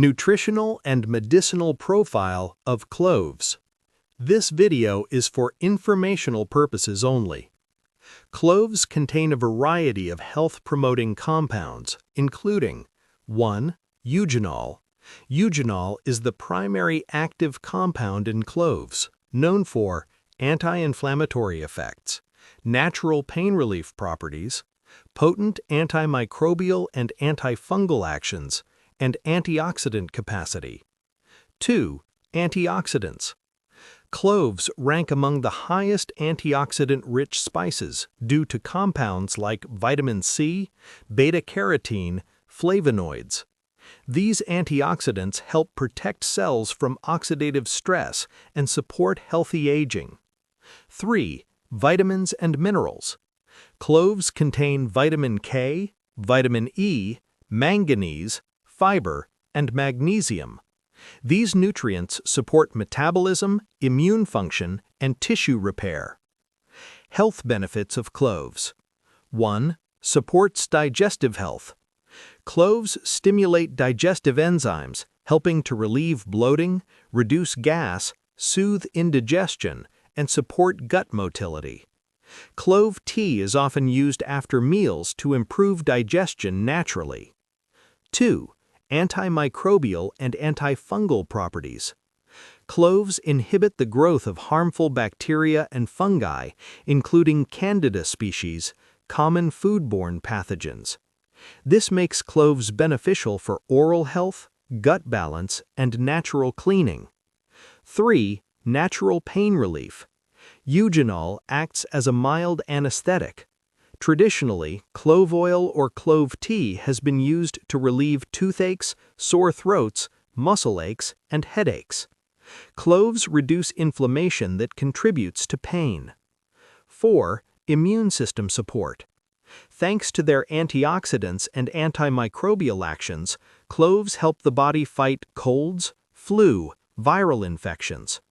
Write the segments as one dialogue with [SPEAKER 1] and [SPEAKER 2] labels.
[SPEAKER 1] Nutritional and medicinal profile of cloves. This video is for informational purposes only. Cloves contain a variety of health-promoting compounds, including 1. Eugenol. Eugenol is the primary active compound in cloves, known for anti-inflammatory effects, natural pain relief properties, potent antimicrobial and antifungal actions, and antioxidant capacity. 2. Antioxidants. Cloves rank among the highest antioxidant-rich spices due to compounds like vitamin C, beta-carotene, flavonoids. These antioxidants help protect cells from oxidative stress and support healthy aging. 3. Vitamins and minerals. Cloves contain vitamin K, vitamin E, manganese, fiber, and magnesium. These nutrients support metabolism, immune function, and tissue repair. Health benefits of cloves. 1. Supports digestive health. Cloves stimulate digestive enzymes, helping to relieve bloating, reduce gas, soothe indigestion, and support gut motility. Clove tea is often used after meals to improve digestion naturally. 2. Antimicrobial and antifungal properties. Cloves inhibit the growth of harmful bacteria and fungi, including Candida species, common foodborne pathogens. This makes cloves beneficial for oral health, gut balance, and natural cleaning. 3. Natural pain relief. Eugenol acts as a mild anesthetic. Traditionally, clove oil or clove tea has been used to relieve toothaches, sore throats, muscle aches, and headaches. Cloves reduce inflammation that contributes to pain. 4. Immune system support. Thanks to their antioxidants and antimicrobial actions, cloves help the body fight colds, flu, viral infections.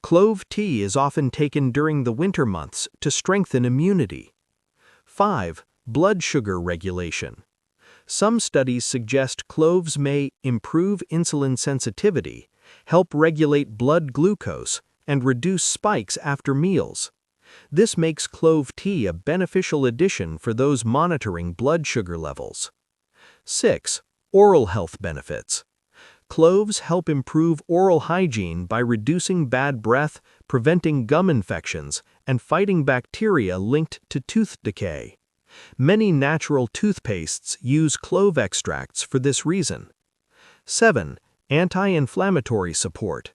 [SPEAKER 1] Clove tea is often taken during the winter months to strengthen immunity. 5. Blood sugar regulation. Some studies suggest cloves may improve insulin sensitivity, help regulate blood glucose, and reduce spikes after meals. This makes clove tea a beneficial addition for those monitoring blood sugar levels. 6. Oral health benefits. Cloves help improve oral hygiene by reducing bad breath, preventing gum infections, and fighting bacteria linked to tooth decay. Many natural toothpastes use clove extracts for this reason. 7. Anti-inflammatory support.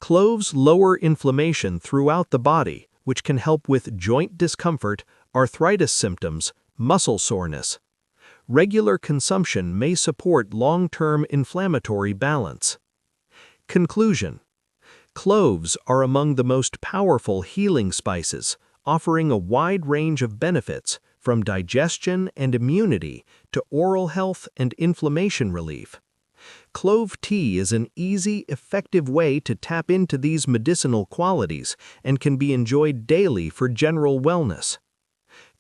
[SPEAKER 1] Cloves lower inflammation throughout the body, which can help with joint discomfort, arthritis symptoms, muscle soreness. Regular consumption may support long-term inflammatory balance. Conclusion. Cloves are among the most powerful healing spices, offering a wide range of benefits from digestion and immunity to oral health and inflammation relief. Clove tea is an easy, effective way to tap into these medicinal qualities and can be enjoyed daily for general wellness.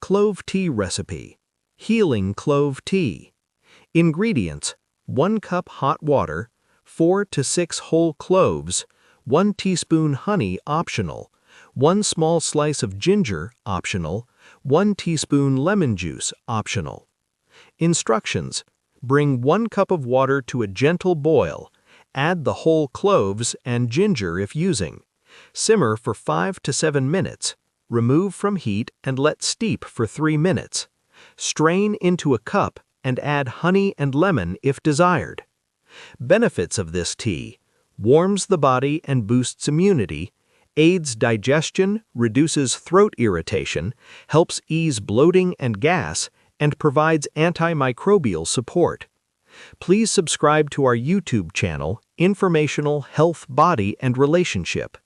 [SPEAKER 1] Clove tea recipe. Healing clove tea. Ingredients: 1 cup hot water, 4 to 6 whole cloves, 1 teaspoon honey optional, 1 small slice of ginger optional, 1 teaspoon lemon juice optional. Instructions: bring 1 cup of water to a gentle boil, add the whole cloves and ginger if using. Simmer for 5 to 7 minutes, remove from heat and let steep for 3 minutes. Strain into a cup and add honey and lemon if desired. Benefits of this tea: warms the body and boosts immunity, aids digestion, reduces throat irritation, helps ease bloating and gas, and provides antimicrobial support. Please subscribe to our YouTube channel, Informational Health, Body, and Relationship.